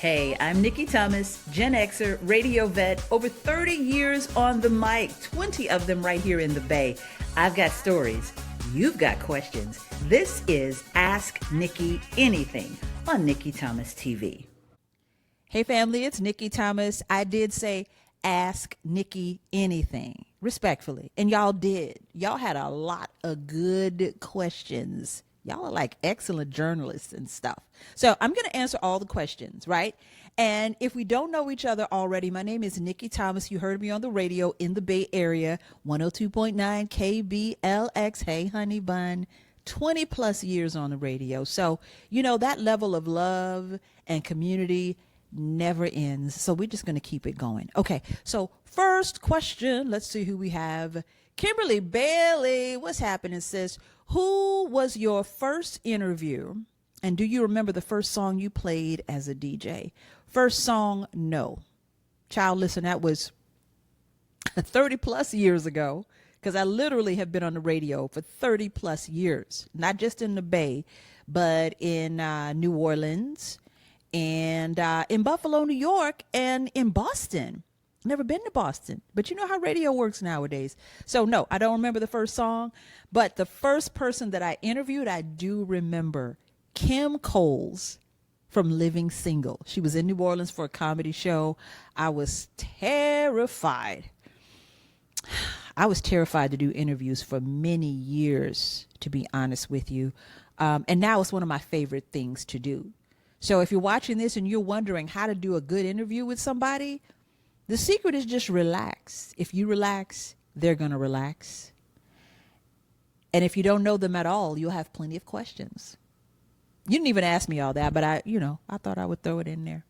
Hey, I'm Nikki Thomas, Gen Xer, radio vet, over 30 years on the mic, 20 of them right here in the Bay. I've got stories. You've got questions. This is Ask Nikki Anything on Nikki Thomas TV. Hey family, it's Nikki Thomas. I did say Ask Nikki Anything, respectfully. And y'all did. Y'all had a lot of good questions. Y'all are like excellent journalists and stuff. So I'm going to answer all the questions, right? And if we don't know each other already, my name is Nikki Thomas. You heard me on the radio in the Bay Area, 102.9 KBLX. Hey, honey bun. 20 plus years on the radio. So, you know, that level of love and community never ends. So we're just going to keep it going. Okay. So first question, let's see who we have. Kimberly Bailey, what's happening, sis? Who was your first interview? And do you remember the first song you played as a DJ? First song, no. Child, listen, that was 30 plus years ago, because I literally have been on the radio for 30 plus years, not just in the Bay, but in New Orleans and in Buffalo, New York, and in Boston. Never been to Boston, but you know how radio works nowadays. So no, I don't remember the first song, but the first person that I interviewed, I do remember. Kim Coles from Living Single. She was in New Orleans for a comedy show. I was terrified. I was terrified to do interviews for many years, to be honest with you. And now it's one of my favorite things to do. So if you're watching this and you're wondering how to do a good interview with somebody, the secret is just relax. If you relax, they're going to relax. And if you don't know them at all, you'll have plenty of questions. You didn't even ask me all that, but I thought I would throw it in there.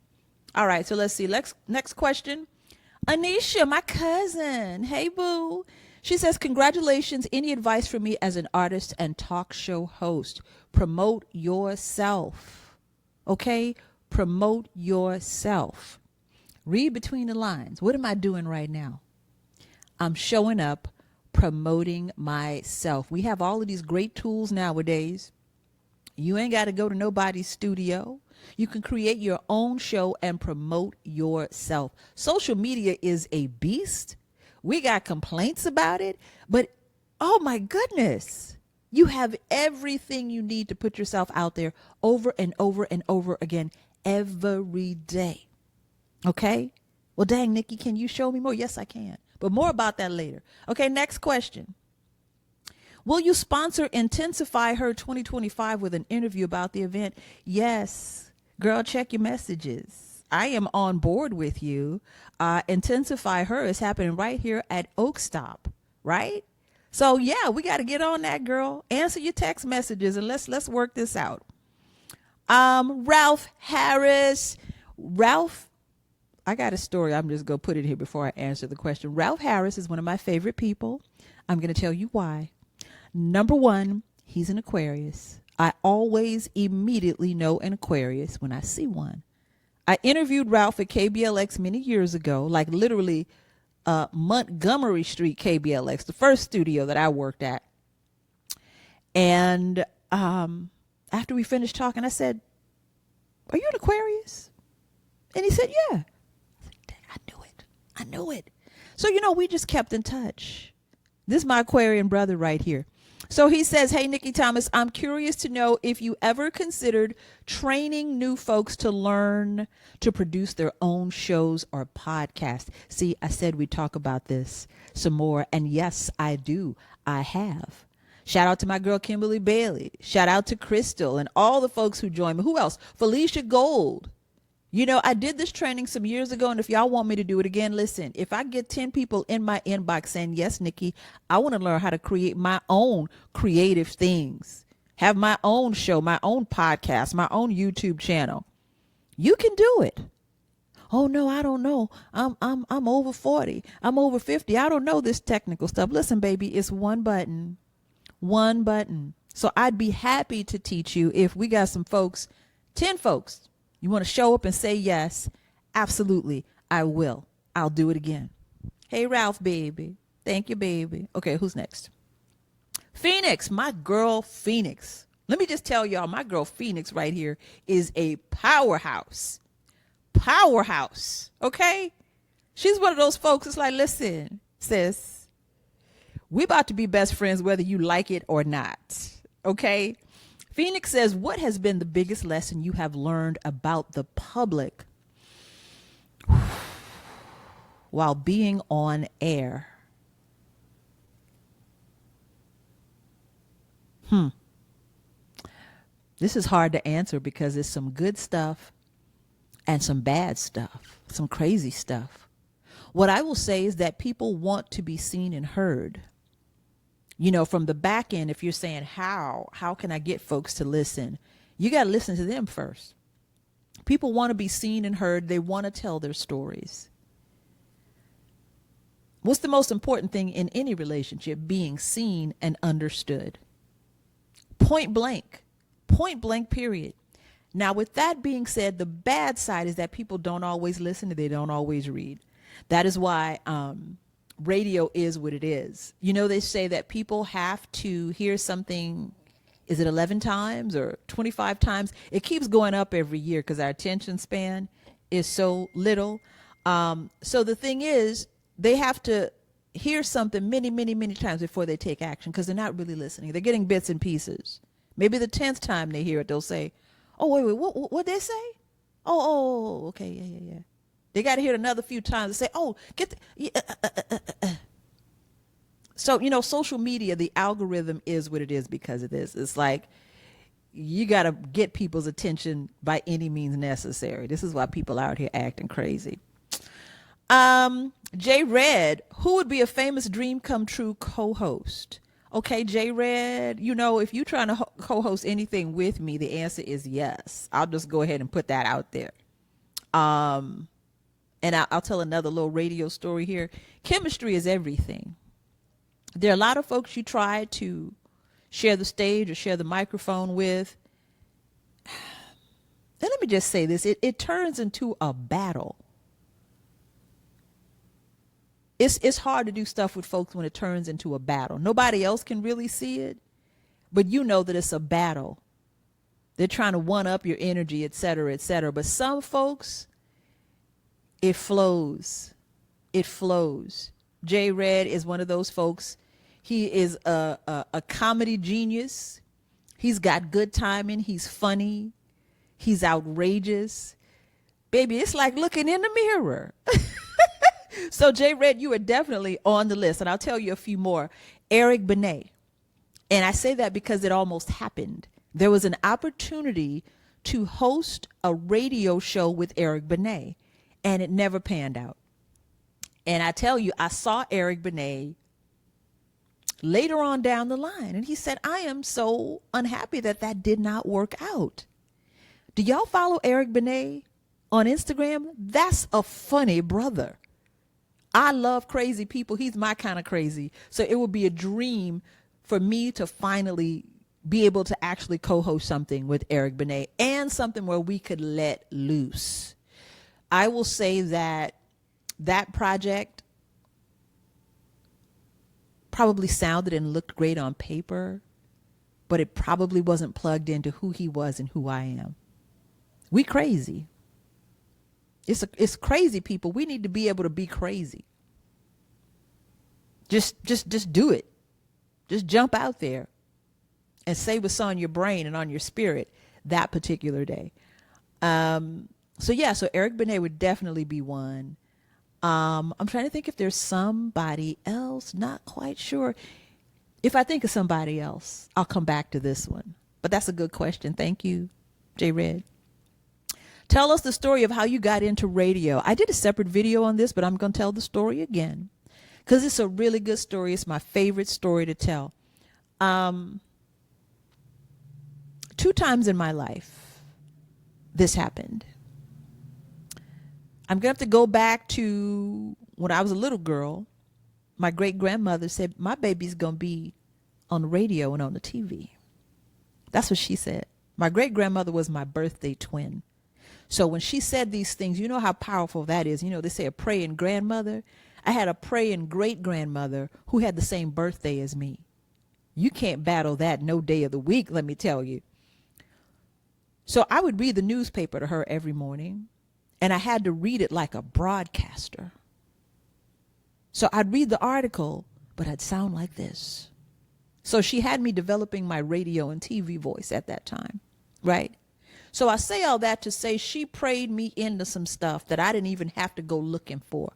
All right, so let's see. Next question. Anisha, my cousin. Hey, boo. She says, congratulations. Any advice for me as an artist and talk show host? Promote yourself. Okay? Promote yourself. Read between the lines. What am I doing right now? I'm showing up, promoting myself. We have all of these great tools nowadays. You ain't got to go to nobody's studio. You can create your own show and promote yourself. Social media is a beast. We got complaints about it, but oh my goodness, you have everything you need to put yourself out there over and over and over again every day. Okay? Well, dang, Nikki, can you show me more? Yes, I can. But more about that later. Okay, next question. Will you sponsor Intensify Her 2025 with an interview about the event? Yes. Girl, check your messages. I am on board with you. Intensify Her is happening right here at Oak Stop, right? So, yeah, we got to get on that, girl. Answer your text messages and let's work this out. Ralph Harris. Ralph, I got a story. I'm just going to put it here before I answer the question. Ralph Harris is one of my favorite people. I'm going to tell you why. Number one, he's an Aquarius. I always immediately know an Aquarius when I see one. I interviewed Ralph at KBLX many years ago, like literally Montgomery Street KBLX, the first studio that I worked at. And after we finished talking, I said, "Are you an Aquarius?" And he said, "Yeah." I said, "Dang, I knew it. So, we just kept in touch. This is my Aquarian brother right here. So he says, "Hey, Nikki Thomas, I'm curious to know if you ever considered training new folks to learn to produce their own shows or podcasts." See, I said we'd talk about this some more. And yes, I do. I have. Shout out to my girl, Kimberly Bailey. Shout out to Crystal and all the folks who joined me. Who else? Felicia Gold. I did this training some years ago, and if y'all want me to do it again, listen, if I get 10 people in my inbox saying, "Yes, Nikki, I want to learn how to create my own creative things, have my own show, my own podcast, my own YouTube channel," you can do it. "Oh no, I don't know. I'm over 40. I'm over 50. I don't know this technical stuff." Listen, baby, it's one button. One button. So I'd be happy to teach you if we got some folks, 10 folks. You want to show up and say yes? Absolutely. I will. I'll do it again. Hey, Ralph, baby. Thank you, baby. Okay, who's next? Phoenix, my girl Phoenix. Let me just tell y'all, my girl Phoenix right here is a powerhouse. powerhouse. Okay. She's one of those folks. It's like, listen, sis, we about to be best friends, whether you like it or not. Okay. Phoenix says, what has been the biggest lesson you have learned about the public while being on air? This is hard to answer because there's some good stuff and some bad stuff, some crazy stuff. What I will say is that people want to be seen and heard. You know, from the back end, if you're saying, how can I get folks to listen? You got to listen to them first. People want to be seen and heard. They want to tell their stories. What's the most important thing in any relationship? Being seen and understood. Point blank, period. Now, with that being said, the bad side is that people don't always listen and they don't always read. That is why radio is what it is. You know, they say that people have to hear something, is it 11 times or 25 times? It keeps going up every year because our attention span is so little. So the thing is, they have to hear something many, many, many times before they take action because they're not really listening. They're getting bits and pieces. Maybe the 10th time they hear it, they'll say, oh, wait, what they say? Oh, okay, yeah. They got to hear it another few times and say, oh, get the... So, you know, social media, the algorithm is what it is because of this. It's like you got to get people's attention by any means necessary. This is why people are out here acting crazy. J Red, who would be a famous dream come true co-host? Okay, J Red, you know, if you're trying to co-host anything with me, the answer is yes. I'll just go ahead and put that out there. And I'll tell another little radio story here. Chemistry is everything. There are a lot of folks you try to share the stage or share the microphone with. And let me just say this, it turns into a battle. It's hard to do stuff with folks when it turns into a battle. Nobody else can really see it, but you know that it's a battle. They're trying to one up your energy, et cetera, et cetera. But some folks, it flows. It flows. J Red is one of those folks. He is a comedy genius. He's got good timing. He's funny. He's outrageous. Baby, it's like looking in the mirror. So, J Red, you are definitely on the list. And I'll tell you a few more. Eric Benet. And I say that because it almost happened. There was an opportunity to host a radio show with Eric Benet, and it never panned out. And I tell you, I saw Eric Benet later on down the line, and he said, I am so unhappy that did not work out. Do y'all follow Eric Benet on Instagram? That's a funny brother. I love crazy people. He's my kind of crazy. So it would be a dream for me to finally be able to actually co-host something with Eric Benet and something where we could let loose. I will say that project probably sounded and looked great on paper, but it probably wasn't plugged into who he was and who I am. We crazy. It's crazy people. We need to be able to be crazy. Just do it. Just jump out there and say what's on your brain and on your spirit that particular day. So Eric Benet would definitely be one. I'm trying to think if there's somebody else. Not quite sure. If I think of somebody else, I'll come back to this one. But that's a good question. Thank you, J Red. Tell us the story of how you got into radio. I did a separate video on this, but I'm going to tell the story again because it's a really good story. It's my favorite story to tell. 2 times in my life, this happened. I'm going to have to go back to when I was a little girl. My great-grandmother said, my baby's going to be on the radio and on the TV. That's what she said. My great-grandmother was my birthday twin. So when she said these things, you know how powerful that is. You know, they say a praying grandmother. I had a praying great-grandmother who had the same birthday as me. You can't battle that no day of the week, let me tell you. So I would read the newspaper to her every morning. and I had to read it like a broadcaster. So I'd read the article, but I'd sound like this. So she had me developing my radio and TV voice at that time, right? So I say all that to say she prayed me into some stuff that I didn't even have to go looking for.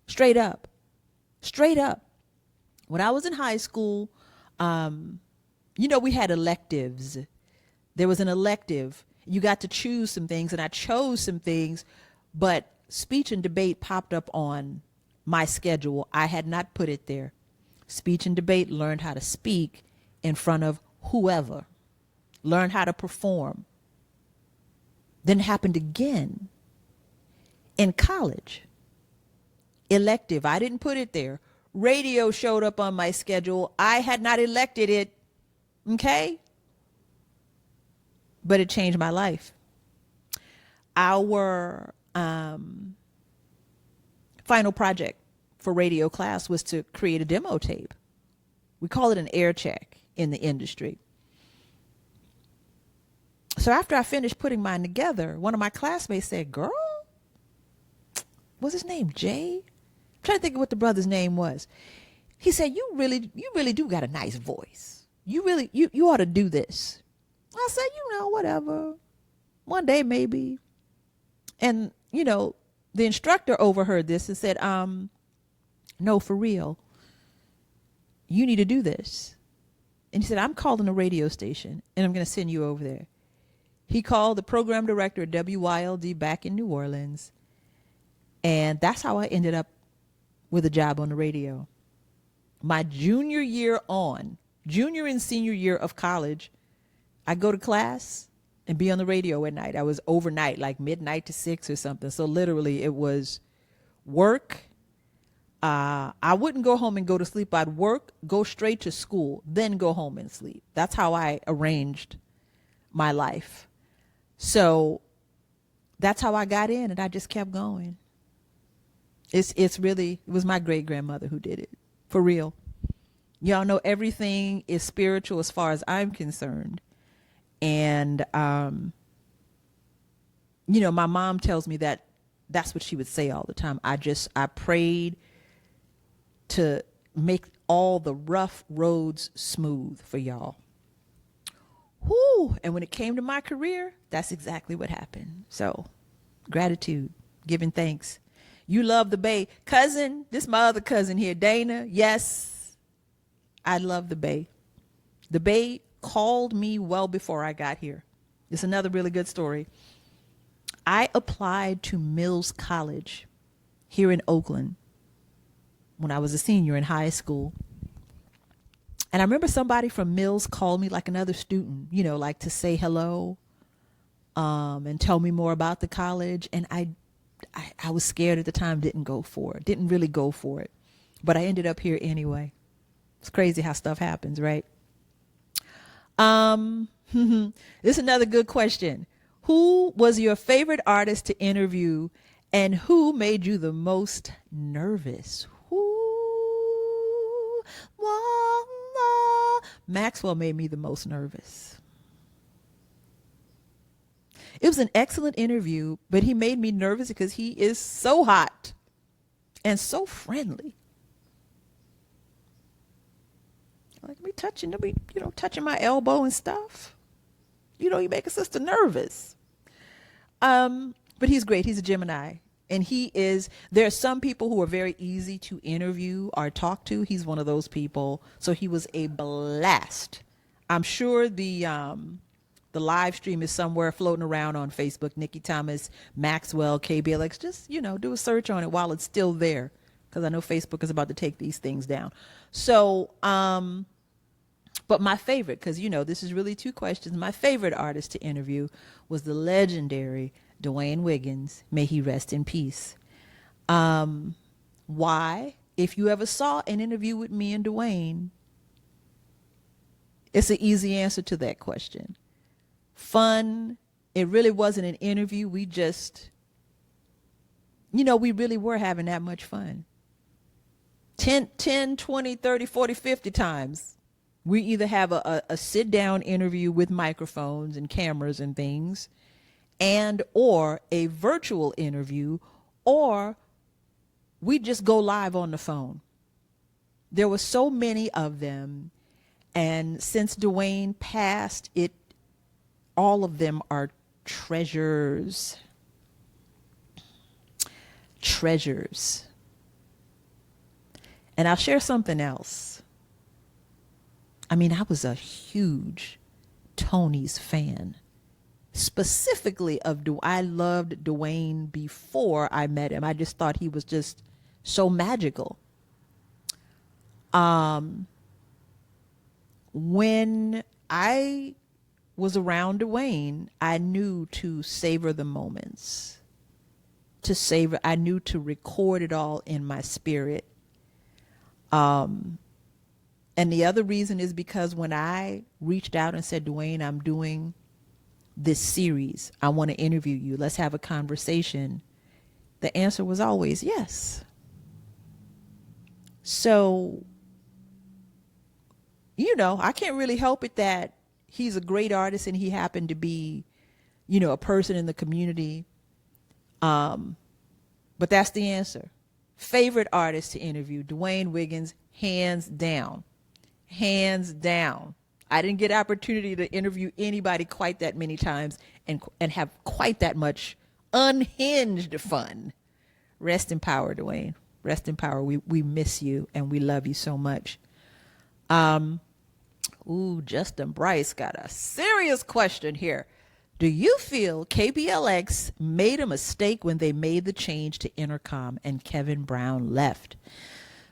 Straight up. Straight up. When I was in high school, we had electives. There was an elective. You got to choose some things, and I chose some things, but speech and debate popped up on my schedule. I had not put it there. Speech and debate, learned how to speak in front of whoever, learned how to perform. Then it happened again in college. Elective, I didn't put it there. Radio showed up on my schedule. I had not elected it, okay? But it changed my life. Our final project for radio class was to create a demo tape. We call it an air check in the industry. So after I finished putting mine together, one of my classmates said, "Girl, what's his name? Jay?" I'm trying to think of what the brother's name was. He said, you really do got a nice voice. You ought to do this. I said, whatever. One day maybe. And, the instructor overheard this and said, no, for real. You need to do this. And he said, I'm calling a radio station and I'm going to send you over there. He called the program director at WYLD back in New Orleans. And that's how I ended up with a job on the radio. My junior and senior year of college, I go to class and be on the radio at night. I was overnight, like midnight to 6 or something. So literally it was work. I wouldn't go home and go to sleep. I'd work, go straight to school, then go home and sleep. That's how I arranged my life. So that's how I got in, and I just kept going. It was my great grandmother who did it, for real. Y'all know everything is spiritual as far as I'm concerned. And, my mom tells me that that's what she would say all the time. I prayed to make all the rough roads smooth for y'all. Whoo! And when it came to my career, that's exactly what happened. So, gratitude, giving thanks. You love the Bay. Cousin, this is my other cousin here, Dana. Yes, I love the Bay. The Bay called me well before I got here. It's another really good story. I applied to Mills College here in Oakland when I was a senior in high school. And I remember somebody from Mills called me, like another student, like to say hello, and tell me more about the college. And I was scared at the time, didn't really go for it. But I ended up here anyway. It's crazy how stuff happens, right? This is another good question. Who was your favorite artist to interview, and who made you the most nervous? Maxwell made me the most nervous. It was an excellent interview, but he made me nervous because he is so hot and so friendly. Like me touching my elbow and stuff. You make a sister nervous. But he's great. He's a Gemini. And there are some people who are very easy to interview or talk to. He's one of those people. So he was a blast. I'm sure the live stream is somewhere floating around on Facebook. Nikki Thomas, Maxwell, KBLX. Just, do a search on it while it's still there. Because I know Facebook is about to take these things down. So, but my favorite, because, this is really two questions. My favorite artist to interview was the legendary Dwayne Wiggins. May he rest in peace. Why? If you ever saw an interview with me and Dwayne, it's an easy answer to that question. Fun. It really wasn't an interview. We just, we really were having that much fun. 10, 20, 30, 40, 50 times. We either have a sit-down interview with microphones and cameras and things, and or a virtual interview, or we just go live on the phone. There were so many of them, and since Dwayne passed, all of them are treasures. Treasures. And I'll share something else. I mean, I was a huge Tony's fan. Specifically I loved Dwayne before I met him. I just thought he was just so magical. When I was around Dwayne, I knew to savor the moments. I knew to record it all in my spirit. And the other reason is because when I reached out and said, Dwayne, I'm doing this series. I want to interview you. Let's have a conversation. The answer was always yes. So, I can't really help it that he's a great artist and he happened to be, a person in the community. But that's the answer. Favorite artist to interview, Dwayne Wiggins, hands down. Hands down. I didn't get opportunity to interview anybody quite that many times and have quite that much unhinged fun. Rest in power, Dwayne. Rest in power. We miss you and we love you so much. Justin Bryce got a serious question here. Do you feel KBLX made a mistake when they made the change to Intercom and Kevin Brown left?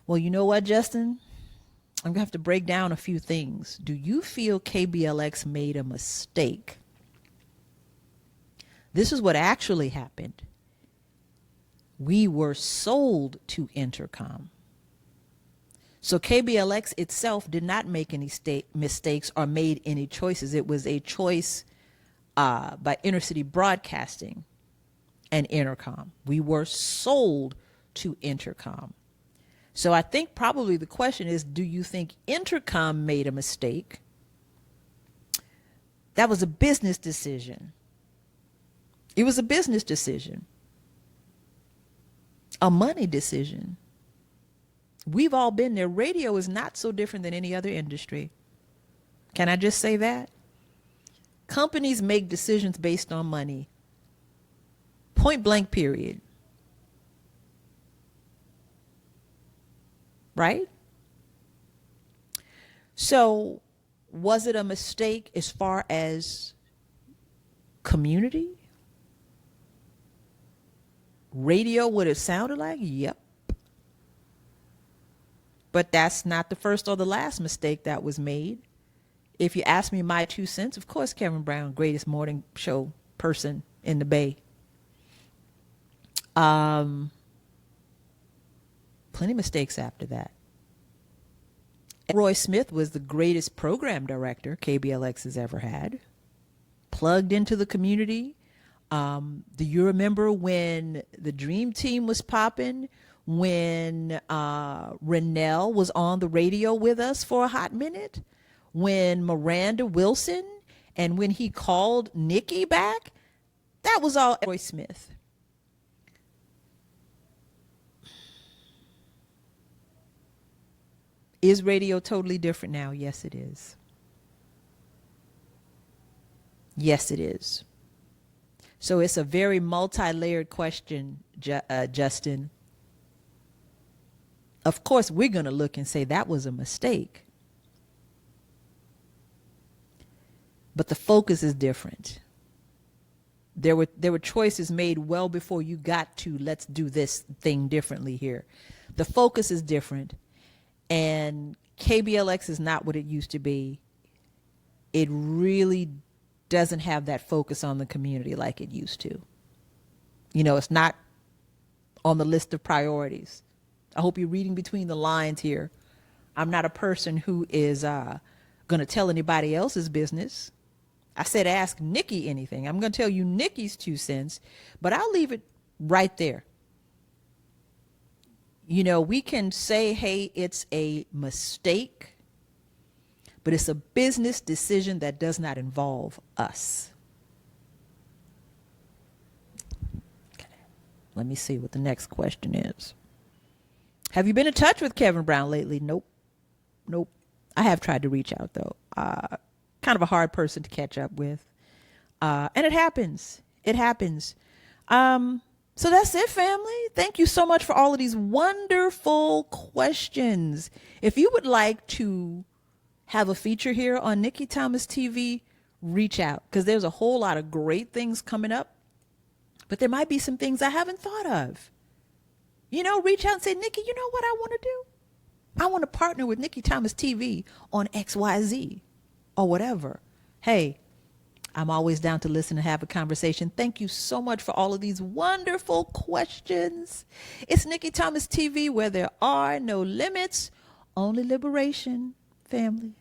Well, you know what, Justin? I'm going to have to break down a few things. Do you feel KBLX made a mistake? This is what actually happened. We were sold to Intercom. So KBLX itself did not make any mistakes or made any choices. It was a choice by Intercity Broadcasting and Intercom. We were sold to Intercom. So I think probably the question is, do you think Intercom made a mistake? That was a business decision. It was a business decision. A money decision. We've all been there. Radio is not so different than any other industry. Can I just say that? Companies make decisions based on money. Point blank, period. Right? So, was it a mistake as far as community? Radio would have sounded like? Yep. But that's not the first or the last mistake that was made. If you ask me my 2 cents, of course, Kevin Brown, greatest morning show person in the Bay. Plenty of mistakes after that. Roy Smith was the greatest program director KBLX has ever had. Plugged into the community. Do you remember when the Dream Team was popping? When Renelle was on the radio with us for a hot minute? When Miranda Wilson and when he called Nikki back? That was all Roy Smith. Is radio totally different now? Yes, it is. Yes, it is. So it's a very multi-layered question, Justin. Of course, we're going to look and say that was a mistake. But the focus is different. There were choices made well before you got to let's do this thing differently here. The focus is different. And KBLX is not what it used to be. It really doesn't have that focus on the community like it used to. It's not on the list of priorities. I hope you're reading between the lines here. I'm not a person who is going to tell anybody else's business. I said, ask Nikki anything. I'm going to tell you Nikki's 2 cents, but I'll leave it right there. We can say, hey, it's a mistake, but it's a business decision that does not involve us. Let me see what the next question is. Have you been in touch with Kevin Brown lately? Nope. I have tried to reach out, though. Kind of a hard person to catch up with. And it happens. So that's it, family. Thank you so much for all of these wonderful questions. If you would like to have a feature here on Nikki Thomas TV, reach out, because there's a whole lot of great things coming up. But there might be some things I haven't thought of. Reach out and say, Nikki, you know what I want to do? I want to partner with Nikki Thomas TV on XYZ or whatever. Hey, I'm always down to listen and have a conversation. Thank you so much for all of these wonderful questions. It's Nikki Thomas TV, where there are no limits, only liberation, family.